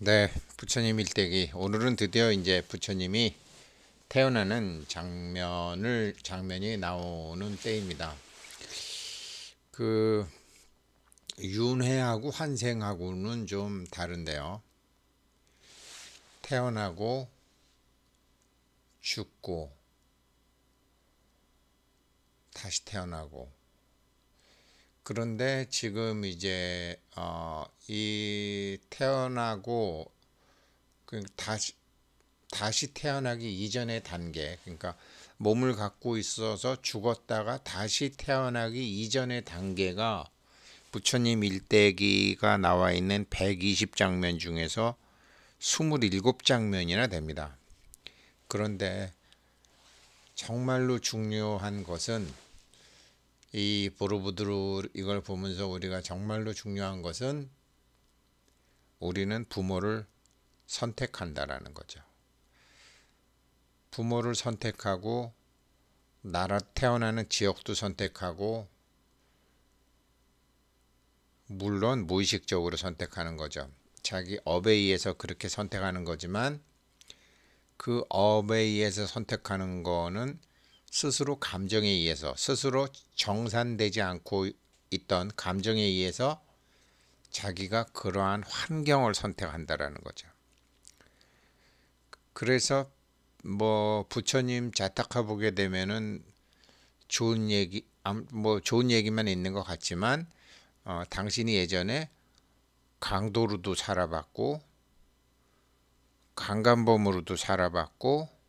네, 부처님 일대기. 오늘은 드디어 이제 부처님이 태어나는 장면이 나오는 때입니다. 그 윤회하고 환생하고는 좀 다른데요. 태어나고 죽고 다시 태어나고. 그런데 지금 이제 이 태어나고 다시 태어나기 이전의 단계, 그러니까 몸을 갖고 있어서 죽었다가 다시 태어나기 이전의 단계가 부처님 일대기가 나와 있는 120장면 중에서 27장면이나 됩니다. 그런데 정말로 중요한 것은 이 보로부드로 이걸 보면서 우리가 정말로 중요한 것은 우리는 부모를 선택한다라는 거죠. 부모를 선택하고 태어나는 지역도 선택하고 물론 무의식적으로 선택하는 거죠. 자기 업에 의해서 그렇게 선택하는 거지만 그 업에 의해서 선택하는 거는 스스로 감정에 의해서 스스로 정산되지 않고 있던 감정에 의해서 자기가 그러한 환경을 선택한다라는 거죠. 그래서 뭐 부처님 자타카 보게 되면은 좋은 얘기만 있는 것 같지만 당신이 예전에 강도로도 살아봤고 강간범으로도 살아봤고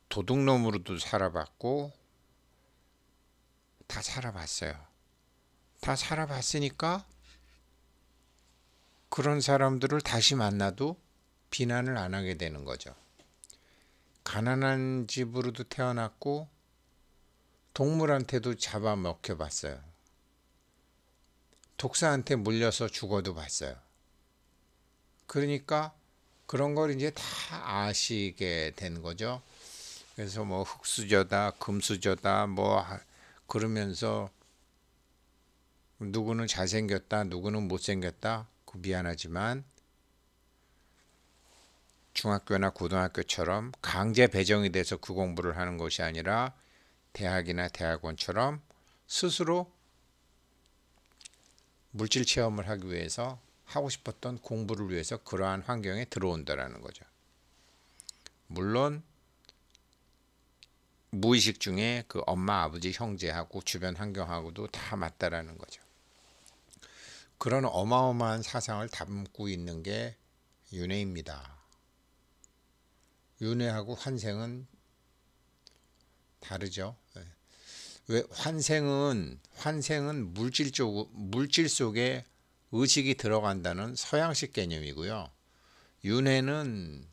도둑놈으로도 살아봤고 다 살아봤어요. 다 살아봤으니까 그런 사람들을 다시 만나도 비난을 안 하게 되는 거죠. 가난한 집으로도 태어났고 동물한테도 잡아먹혀 봤어요. 독사한테 물려서 죽어도 봤어요. 그러니까 그런 걸 이제 다 아시게 된 거죠. 그래서 뭐 흙수저다, 금수저다, 뭐 그러면서 누구는 잘생겼다, 누구는 못생겼다. 미안하지만 중학교나 고등학교처럼 강제 배정이 돼서 그 공부를 하는 것이 아니라 대학이나 대학원처럼 스스로 물질 체험을 하기 위해서 하고 싶었던 공부를 위해서 그러한 환경에 들어온다라는 거죠. 물론 무의식 중에 그 엄마, 아버지, 형제하고 주변 환경하고도 다 맞다라는 거죠. 그런 어마어마한 사상을 담고 있는 게 윤회입니다. 윤회하고 환생은 다르죠. 왜 환생은 물질 속에 의식이 들어간다는 서양식 개념이고요. 윤회는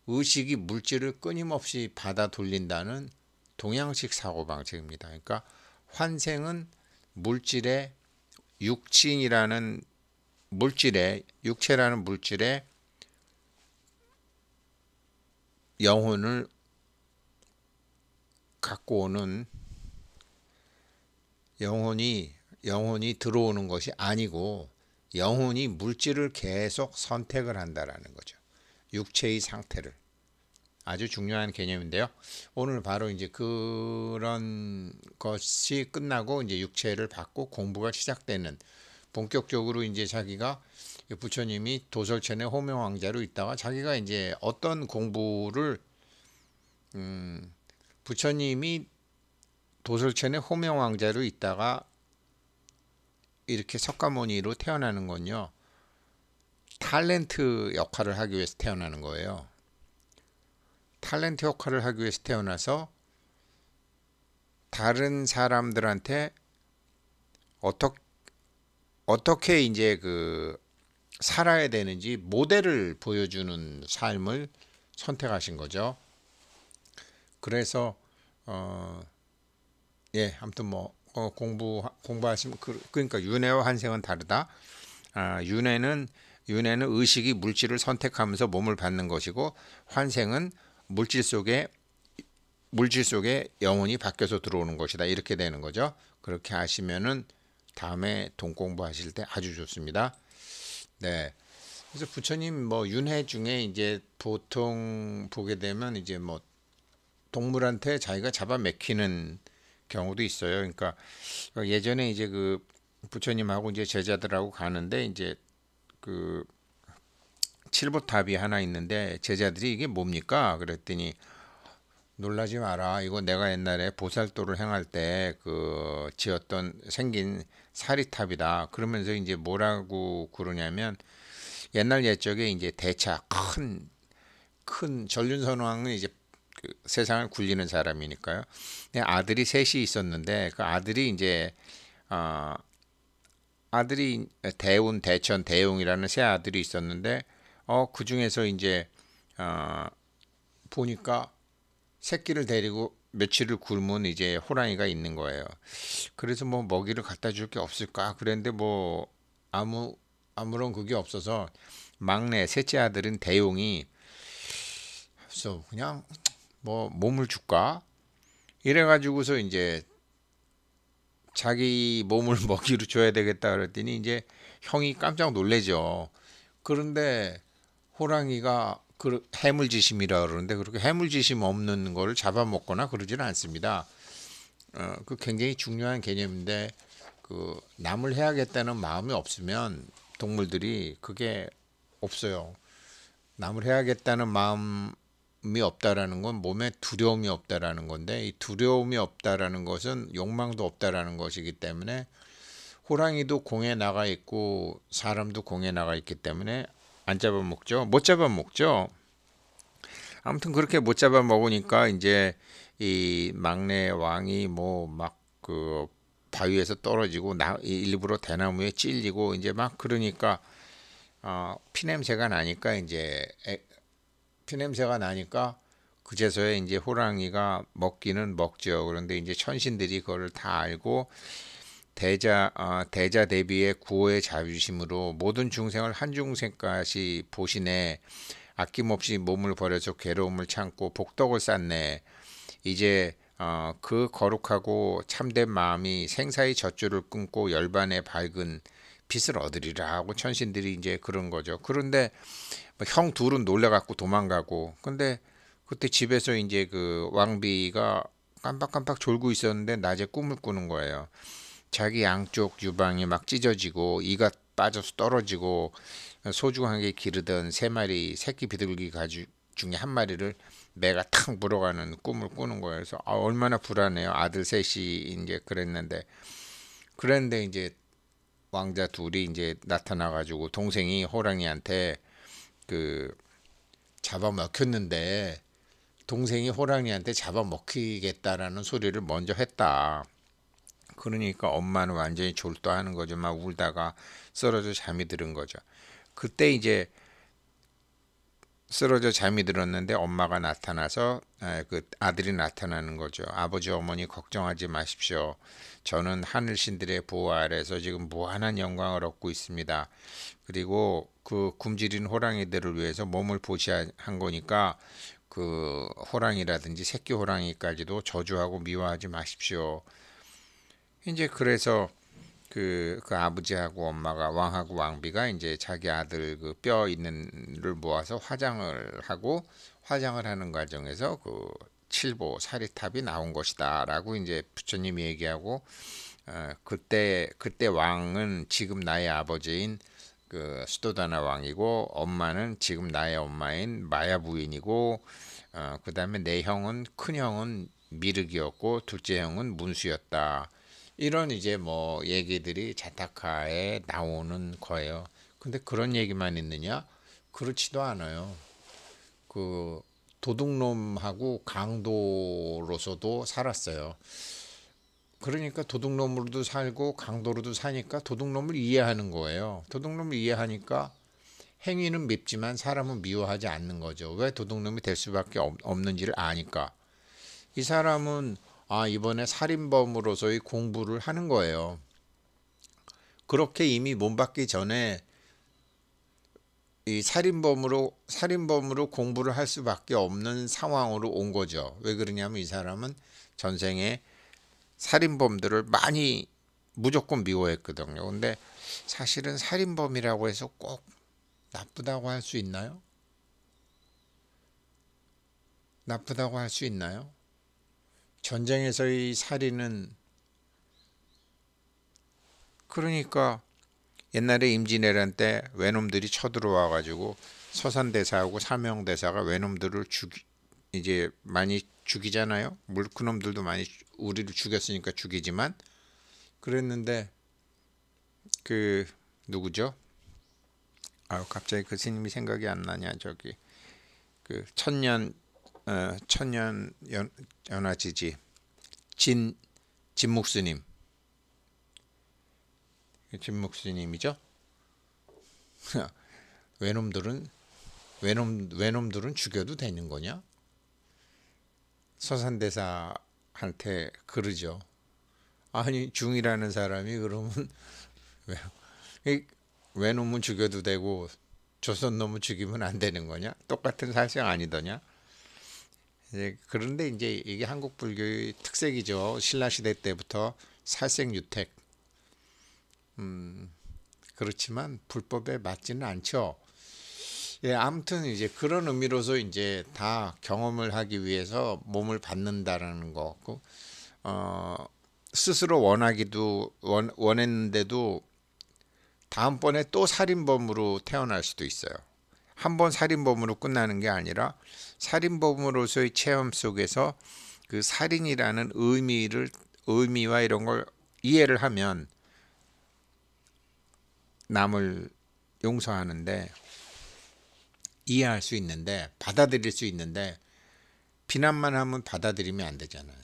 의식이 물질을 끊임없이 받아 돌린다는 동양식 사고방식입니다. 그러니까 환생은 육체라는 물질의 영혼을 갖고 오는 영혼이 들어오는 것이 아니고 영혼이 물질을 계속 선택을 한다라는 거죠. 육체의 상태를. 아주 중요한 개념인데요. 오늘 바로 이제 그런 것이 끝나고 이제 육체를 받고 공부가 시작되는 본격적으로 이제 자기가 부처님이 도솔천의 호명왕자로 있다가 자기가 이제 어떤 공부를 부처님이 도솔천의 호명왕자로 있다가 이렇게 석가모니로 태어나는 건요. 탤런트 역할을 하기 위해서 태어나는 거예요. 탤런트 역할을 하기 위해서 태어나서 다른 사람들한테 어떻게 이제 살아야 되는지 모델을 보여주는 삶을 선택하신 거죠. 그래서 아무튼 뭐 공부하시면 그러니까 윤회와 환생은 다르다. 윤회는 의식이 물질을 선택하면서 몸을 받는 것이고 환생은 물질 속에 영혼이 바뀌어서 들어오는 것이다. 이렇게 되는 거죠. 그렇게 하시면은 다음에 돈 공부하실 때 아주 좋습니다. 네. 그래서 부처님 뭐 윤회 중에 이제 보통 보게 되면 이제 뭐 동물한테 자기가 잡아 먹히는 경우도 있어요. 그러니까 예전에 이제 그 부처님하고 이제 제자들하고 가는데 이제 그 칠보탑이 하나 있는데 제자들이 이게 뭡니까? 그랬더니 놀라지 마라. 이거 내가 옛날에 보살도를 행할 때 그 지었던 생긴 사리탑이다. 그러면서 이제 뭐라고 그러냐면 옛날 옛적에 이제 대차 큰 전륜선왕은 이제 그 세상을 굴리는 사람이니까요. 내 아들이 셋이 있었는데 그 아들이 이제 어, 아들이 대운, 대천, 대용이라는 세 아들이 있었는데 그 중에서 이제 어, 보니까 새끼를 데리고 며칠을 굶은 이제 호랑이가 있는 거예요. 그래서 뭐 먹이를 갖다 줄 게 없을까 그랬는데 뭐 아무런 그게 없어서 막내 셋째 아들은 대용이 그래서 그냥 뭐 몸을 줄까 이래가지고서 이제 자기 몸을 먹이로 줘야 되겠다 그랬더니 이제 형이 깜짝 놀래죠. 그런데 호랑이가 그 해물지심이라 그러는데 그렇게 해물지심 없는 거를 잡아먹거나 그러지는 않습니다. 그 굉장히 중요한 개념인데 그 남을 해야겠다는 마음이 없으면 동물들이 그게 없어요. 남을 해야겠다는 마음이 없다라는 건 몸에 두려움이 없다라는 건데 이 두려움이 없다라는 것은 욕망도 없다라는 것이기 때문에 호랑이도 공에 나가 있고 사람도 공에 나가 있기 때문에 안 잡아먹죠. 못 잡아먹죠. 아무튼 그렇게 못 잡아먹으니까 이제 이 막내 왕이 뭐 막 그 바위에서 떨어지고 일부러 대나무에 찔리고 이제 막 그러니까 피냄새가 나니까 이제 피냄새가 나니까 그제서야 이제 호랑이가 먹기는 먹죠. 그런데 이제 천신들이 그거를 다 알고 대자 대비의 구호의 자비심으로 모든 중생을 한 중생까지 보시네. 아낌없이 몸을 버려서 괴로움을 참고 복덕을 쌓네. 이제 그 거룩하고 참된 마음이 생사의 젖줄을 끊고 열반의 밝은 빛을 얻으리라 하고 천신들이 이제 그런 거죠. 그런데 형 둘은 놀래갖고 도망가고 근데 그때 집에서 이제 그 왕비가 깜빡깜빡 졸고 있었는데 낮에 꿈을 꾸는 거예요. 자기 양쪽 유방이 막 찢어지고 이가 빠져서 떨어지고 소중하게 기르던 세 마리 새끼 비둘기 가죽 중에 한 마리를 매가 탁 물어가는 꿈을 꾸는 거예요. 그래서 얼마나 불안해요. 아들 셋이 이제 그랬는데 이제 왕자 둘이 이제 나타나 가지고 동생이 호랑이한테 그 잡아먹혔는데 동생이 호랑이한테 잡아먹히겠다라는 소리를 먼저 했다. 그러니까 엄마는 완전히 졸도하는 거죠. 막 울다가 쓰러져 잠이 들은 거죠. 그때 이제 쓰러져 잠이 들었는데 엄마가 나타나서 그 아들이 나타나는 거죠. 아버지 어머니 걱정하지 마십시오. 저는 하늘 신들의 보호 아래서 지금 무한한 영광을 얻고 있습니다. 그리고 그 굶주린 호랑이들을 위해서 몸을 보시한 거니까 그 호랑이라든지 새끼 호랑이까지도 저주하고 미워하지 마십시오. 이제 그래서 그 아버지하고 엄마가 왕하고 왕비가 이제 자기 아들 그 뼈 있는를 모아서 화장을 하는 과정에서 그 칠보 사리탑이 나온 것이다라고 이제 부처님이 얘기하고 그때 왕은 지금 나의 아버지인 그 수도다나 왕이고 엄마는 지금 나의 엄마인 마야 부인이고 그다음에 내 형은 큰 형은 미륵이었고 둘째 형은 문수였다. 이런 이제 뭐 얘기들이 자타카에 나오는 거예요. 근데 그런 얘기만 있느냐? 그렇지도 않아요. 그 도둑놈하고 강도로서도 살았어요. 그러니까 도둑놈으로도 살고 강도로도 사니까 도둑놈을 이해하는 거예요. 도둑놈을 이해하니까 행위는 밉지만 사람은 미워하지 않는 거죠. 왜 도둑놈이 될 수밖에 없는지를 아니까. 이 사람은 이번에 살인범으로서의 공부를 하는 거예요. 그렇게 이미 몸 받기 전에 이 살인범으로 공부를 할 수밖에 없는 상황으로 온 거죠. 왜 그러냐면 이 사람은 전생에 살인범들을 무조건 미워했거든요. 근데 사실은 살인범이라고 해서 꼭 나쁘다고 할 수 있나요? 나쁘다고 할 수 있나요? 전쟁에서의 살인은 그러니까 옛날에 임진왜란 때 외놈들이 쳐들어와 가지고 서산대사하고 사명대사가 외놈들을 이제 많이 죽이잖아요. 그놈들도 많이 우리를 죽였으니까 죽이지만 그랬는데 그 누구죠? 아 갑자기 그 스님이 생각이 안 나냐. 저기 그 천년 연화지지 진묵스님. 진묵스님이죠. 외놈들은 외놈들은 죽여도 되는 거냐? 서산대사한테 그러죠. 아니 중이라는 사람이 그러면 외놈은 죽여도 되고 조선놈은 죽이면 안 되는 거냐? 똑같은 사실 아니더냐? 그런데 이제 이게 한국 불교의 특색이죠. 신라시대 때부터 살생유택. 그렇지만 불법에 맞지는 않죠. 예, 아무튼 이제 그런 의미로서 이제 다 경험을 하기 위해서 몸을 받는다라는 거고, 스스로 원했는데도 다음번에 또 살인범으로 태어날 수도 있어요. 한 번 살인범으로 끝나는 게 아니라 살인범으로서의 체험 속에서 그 살인이라는 의미와 이런 걸 이해를 하면 남을 용서하는데 이해할 수 있는데 받아들일 수 있는데 비난만 하면 받아들이면 안 되잖아요.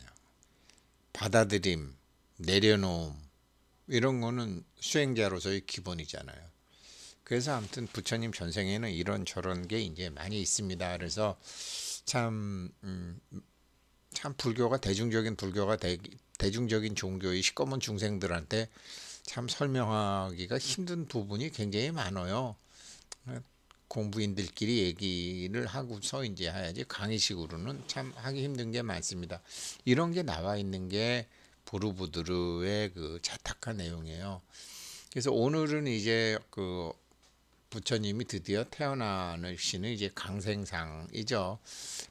받아들임, 내려놓음 이런 거는 수행자로서의 기본이잖아요. 그래서 아무튼 부처님 전생에는 이런 저런 게 이제 많이 있습니다. 그래서 참 불교가 대중적인 대중적인 종교의 시꺼먼 중생들한테 참 설명하기가 힘든 부분이 굉장히 많아요. 공부인들끼리 얘기를 하고서 이제 해야지 강의식으로는 참 하기 힘든 게 많습니다. 이런 게 나와 있는 게 보르부드르의 그 자탁한 내용이에요. 그래서 오늘은 이제 그 부처님이 드디어 태어나시는 이제 강생상이죠.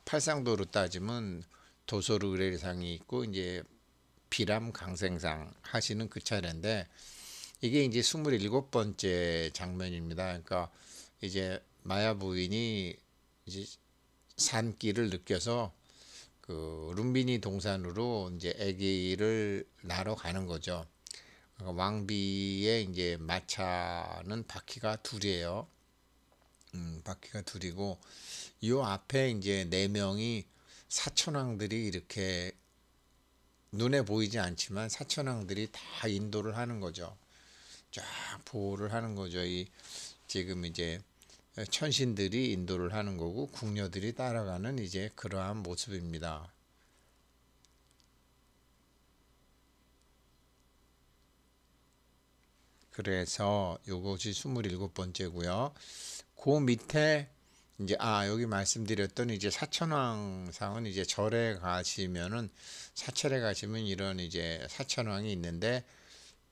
팔상도로 따지면 도솔의례상이 있고 이제 비람 강생상 하시는 그 차례인데 이게 이제 27번째 장면입니다. 그러니까 이제 마야 부인이 이제 산길을 느껴서 그 룸비니 동산으로 이제 아기를 낳으러 가는 거죠. 그러니까 왕비의 이제 마차는 바퀴가 둘이에요. 바퀴가 둘이고 이 앞에 이제 네 명이 사천왕들이 이렇게 눈에 보이지 않지만 사천왕들이 다 인도를 하는 거죠. 쫙 보호를 하는 거죠. 지금 이제 천신들이 인도를 하는 거고 궁녀들이 따라가는 이제 그러한 모습입니다. 그래서 요것이 27번째고요. 그 밑에 이제 여기 말씀드렸던 이제 사천왕상은 이제 절에 가시면은 사찰에 가시면 이런 이제 사천왕이 있는데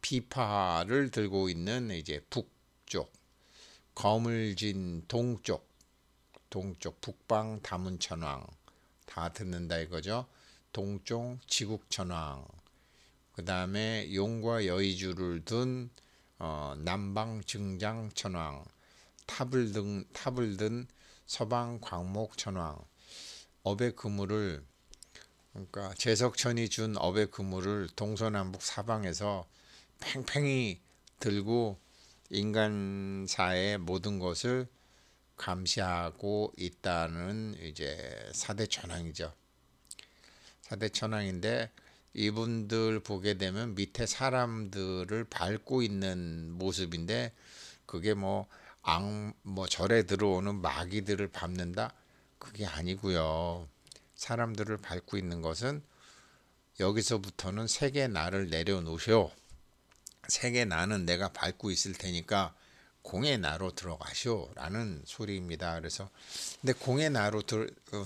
비파를 들고 있는 이제 북쪽, 거물진 동쪽 북방 다문천왕 다 듣는다 이거죠. 동쪽 지국천왕, 그 다음에 용과 여의주를 둔 남방 증장천왕, 탑을 든 서방 광목천왕, 업의 그물을 그러니까 제석천이 준 업의 그물을 동서남북 사방에서 팽팽히 들고 인간사의 모든 것을 감시하고 있다는 이제 사대천왕이죠. 사대천왕인데 이분들 보게 되면 밑에 사람들을 밟고 있는 모습인데 그게 뭐 절에 들어오는 마귀들을 밟는다? 그게 아니고요. 사람들을 밟고 있는 것은 여기서부터는 세계 나를 내려놓으시오. 세계 나는 내가 밟고 있을 테니까 공의 나로 들어가시오 라는 소리입니다. 그래서 근데 공의 나로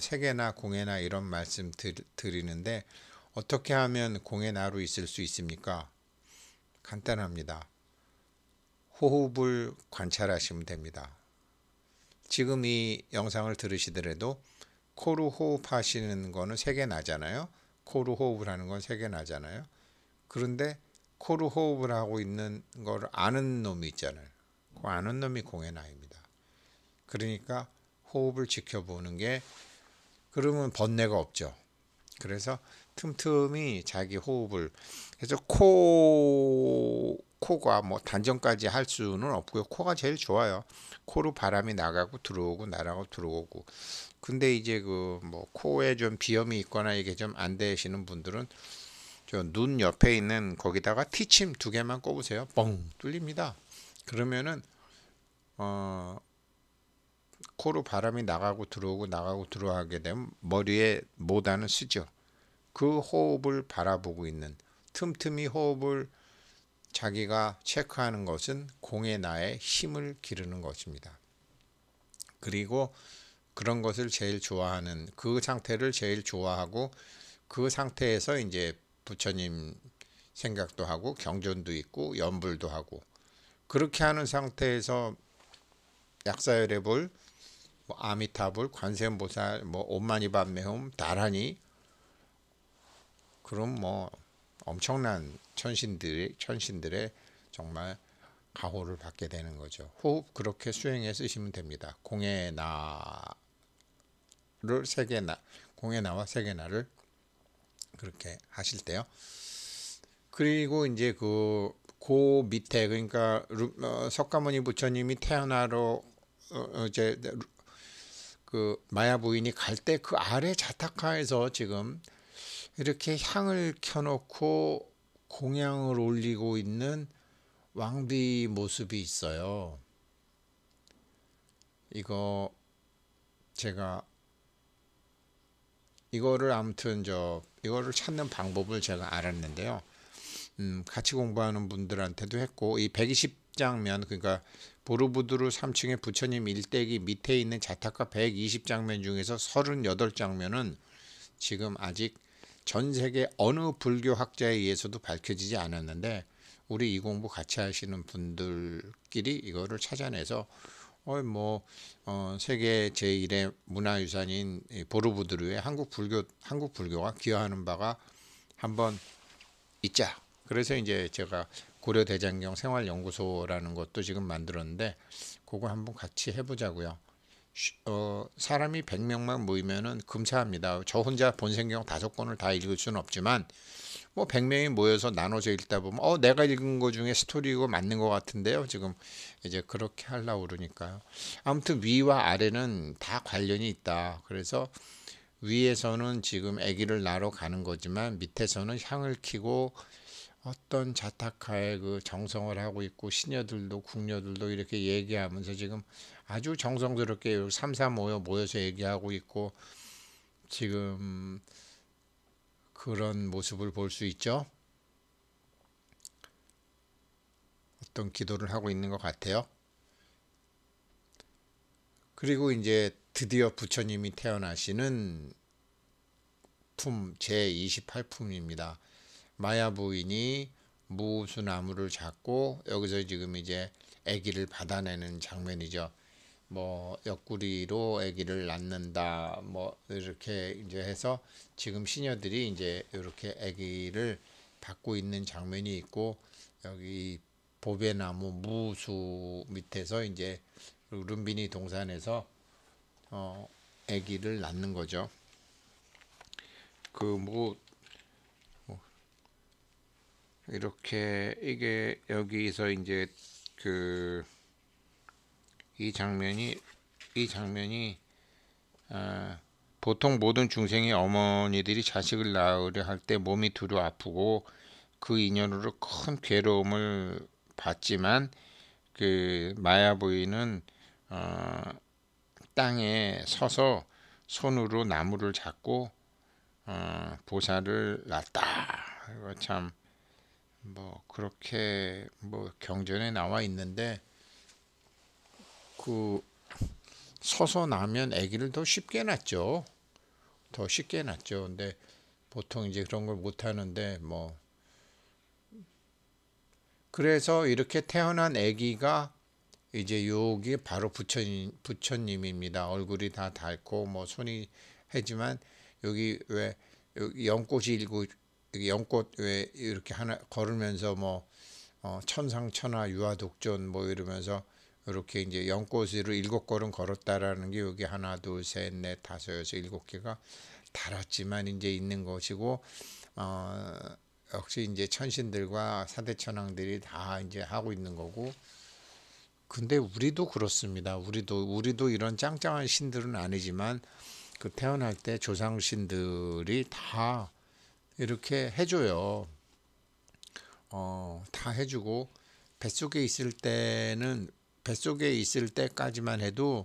세계 나 공의 나 이런 말씀 드리는데 어떻게 하면 공의 나로 있을 수 있습니까? 간단합니다. 호흡을 관찰하시면 됩니다. 지금 이 영상을 들으시더라도 코로 호흡하시는 거는 세게 나잖아요. 코로 호흡을 하는 건 세게 나잖아요. 그런데 코로 호흡을 하고 있는 걸 아는 놈이 있잖아요. 그 아는 놈이 공의 나입니다. 그러니까 호흡을 지켜보는 게, 그러면 번뇌가 없죠. 그래서 틈틈이 자기 호흡을 해서 코가 뭐 단정까지 할 수는 없고요. 코가 제일 좋아요. 코로 바람이 나가고 들어오고 나가고 들어오고. 근데 이제 그 뭐 코에 좀 비염이 있거나 이게 좀 안 되시는 분들은 저 눈 옆에 있는 거기다가 티침 2개만 꼽으세요. 뻥 뚫립니다. 그러면은 코로 바람이 나가고 들어오고 나가고 들어오게 되면 머리에 모단을 쓰죠. 그 호흡을 바라보고 있는, 틈틈이 호흡을 자기가 체크하는 것은 공의 나의 힘을 기르는 것입니다. 그리고 그런 것을 제일 좋아하는, 그 상태를 제일 좋아하고, 그 상태에서 이제 부처님 생각도 하고 경전도 있고 연불도 하고, 그렇게 하는 상태에서 약사열애불, 뭐 아미타불, 관세음보살, 뭐 옴마니밤메홈, 다라니, 그럼 뭐 엄청난 천신들의 정말 가호를 받게 되는 거죠. 호흡 그렇게 수행해 쓰시면 됩니다. 공의 나를 세계 나, 공의 나와 세계 나를 그렇게 하실 때요. 그리고 이제 그 밑에, 그러니까 석가모니 부처님이 태어나러 이제 그 마야 부인이 갈 때 그 아래 자타카에서 지금 이렇게 향을 켜놓고 공양을 올리고 있는 왕비 모습이 있어요. 이거 제가 이거를 아무튼 이거를 찾는 방법을 제가 알았는데요. 같이 공부하는 분들한테도 했고, 이 120장면, 그러니까 보르부두르 3층의 부처님 일대기 밑에 있는 자타카 120장면 중에서 38장면은 지금 아직 전 세계 어느 불교 학자에 의해서도 밝혀지지 않았는데, 우리 이 공부 같이 하시는 분들끼리 이거를 찾아내서 세계 제1의 문화유산인 보르부두르의 한국 불교가 기여하는 바가 한번 있자. 그래서 이제 제가 고려대장경 생활연구소라는 것도 지금 만들었는데, 그거 한번 같이 해보자고요. 사람이 100명만 모이면은 금사합니다. 저 혼자 본생경 5권을 다 읽을 수는 없지만, 뭐 100명이 모여서 나눠서 읽다 보면 내가 읽은 거 중에 스토리고 맞는 것 같은데요. 지금 이제 그렇게 하려고 그러니까요. 아무튼 위와 아래는 다 관련이 있다. 그래서 위에서는 지금 아기를 낳으러 가는 거지만 밑에서는 향을 키고 어떤 자타카의 그 정성을 하고 있고, 시녀들도 궁녀들도 이렇게 얘기하면서 지금 아주 정성스럽게 3, 4 모여서 얘기하고 있고, 지금 그런 모습을 볼 수 있죠. 어떤 기도를 하고 있는 것 같아요. 그리고 이제 드디어 부처님이 태어나시는 품 제28품입니다. 마야 부인이 무수나무를 잡고 여기서 지금 이제 아기를 받아내는 장면이죠. 뭐 옆구리로 아기를 낳는다, 뭐 이렇게 이제 해서 지금 시녀들이 이제 이렇게 아기를 받고 있는 장면이 있고, 여기 보배나무 무수 밑에서 이제 룸비니 동산에서 아기를 낳는 거죠. 이렇게 이게 여기서 이제 이 장면이 보통 모든 중생의 어머니들이 자식을 낳으려 할 때 몸이 두루 아프고 그 인연으로 큰 괴로움을 받지만, 그 마야 부인은 땅에 서서 손으로 나무를 잡고 보살을 낳았다. 이거 참 뭐 그렇게 뭐 경전에 나와 있는데, 그 서서 나면 아기를 더 쉽게 낳죠. 더 쉽게 낳죠. 근데 보통 이제 그런 걸 못 하는데, 뭐 그래서 이렇게 태어난 아기가 이제 여기 바로 부처님입니다. 얼굴이 다 닳고 뭐 손이 하지만 여기 왜 여기 연꽃이 일고 여기 연꽃 왜 이렇게 하나 걸으면서 뭐 천상천하 유아독존 뭐 이러면서 이렇게 이제 연꽃으로 7걸음 걸었다라는 게 여기 하나 둘 셋 넷 다섯 여섯 7개가 달았지만 이제 있는 것이고 역시 이제 천신들과 사대천왕들이 다 이제 하고 있는 거고. 근데 우리도 그렇습니다. 우리도 이런 짱짱한 신들은 아니지만 그 태어날 때 조상신들이 다 이렇게 해줘요. 다 해주고 뱃속에 있을 때까지만 해도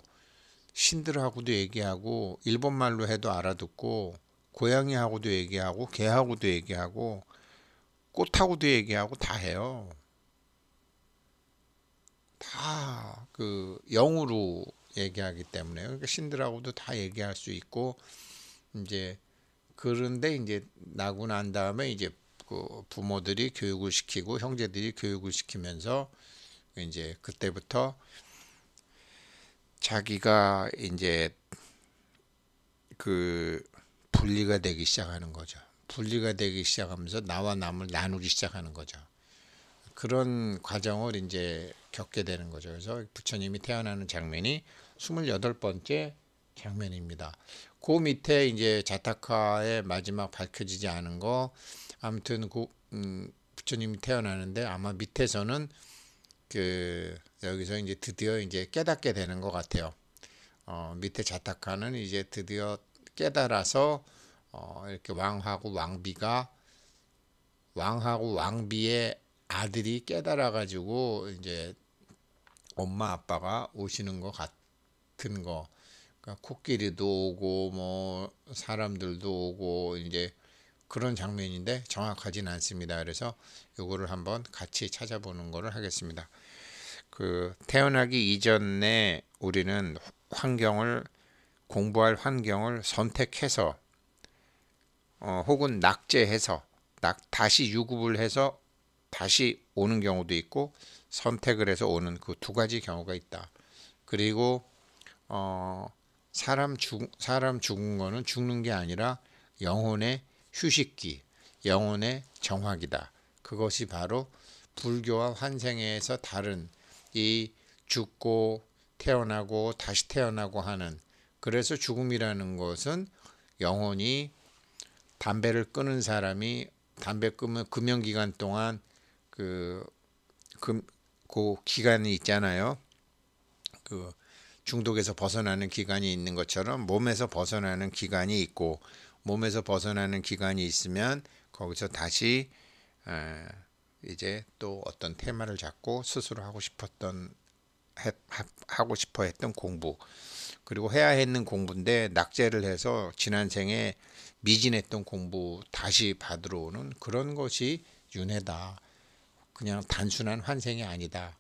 신들하고도 얘기하고 일본말로 해도 알아듣고 고양이하고도 얘기하고 개하고도 얘기하고 꽃하고도 얘기하고 다 해요. 다 그 영으로 얘기하기 때문에 그러니까 신들하고도 다 얘기할 수 있고 이제 그런데 이제 나고 난 다음에 이제 그 부모들이 교육을 시키고 형제들이 교육을 시키면서 이제 그때부터 자기가 이제 그 분리가 되기 시작하는 거죠. 분리가 되기 시작하면서 나와 남을 나누기 시작하는 거죠. 그런 과정을 이제 겪게 되는 거죠. 그래서 부처님이 태어나는 장면이 28번째 장면입니다. 그 밑에 이제 자타카의 마지막 밝혀지지 않은 거 아무튼 그 부처님이 태어나는데 아마 밑에서는 그 여기서 이제 드디어 이제 깨닫게 되는 것 같아요. 밑에 자타카는 이제 드디어 깨달아서 이렇게 왕하고 왕비의 아들이 깨달아 가지고 이제 엄마 아빠가 오시는 것 같은 거. 그러니까 코끼리도 오고 뭐 사람들도 오고 이제 그런 장면인데 정확하진 않습니다. 그래서 요거를 한번 같이 찾아보는 거를 하겠습니다. 그 태어나기 이전에 우리는 공부할 환경을 선택해서 혹은 낙제해서 다시 유급을 해서 다시 오는 경우도 있고 선택을 해서 오는 그 두 가지 경우가 있다. 그리고 사람 죽은 거는 죽는 게 아니라 영혼의 휴식기, 영혼의 정화기다. 그것이 바로 불교와 환생에서 다른 이 죽고 태어나고 다시 태어나고 하는. 그래서 죽음이라는 것은 영혼이 담배를 끊은 사람이 담배 끊으면 금연기간 동안 그 기간이 있잖아요. 그 중독에서 벗어나는 기간이 있는 것처럼 몸에서 벗어나는 기간이 있고 몸에서 벗어나는 기간이 있으면 거기서 다시 이제 또 어떤 테마를 잡고 스스로 하고 싶어 했던 공부 그리고 해야 했는 공부인데 낙제를 해서 지난 생에 미진했던 공부 다시 받으러 오는 그런 것이 윤회다. 그냥 단순한 환생이 아니다.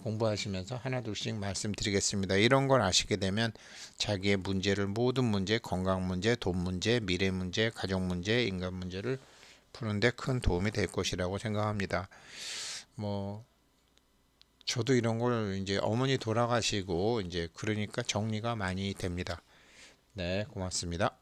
공부하시면서 하나둘씩 말씀드리겠습니다. 이런 걸 아시게 되면 자기의 모든 문제, 건강 문제, 돈 문제, 미래 문제, 가정 문제, 인간 문제를 푸는데 큰 도움이 될 것이라고 생각합니다. 뭐 저도 이런 걸 이제 어머니 돌아가시고 이제 그러니까 정리가 많이 됩니다. 네, 고맙습니다.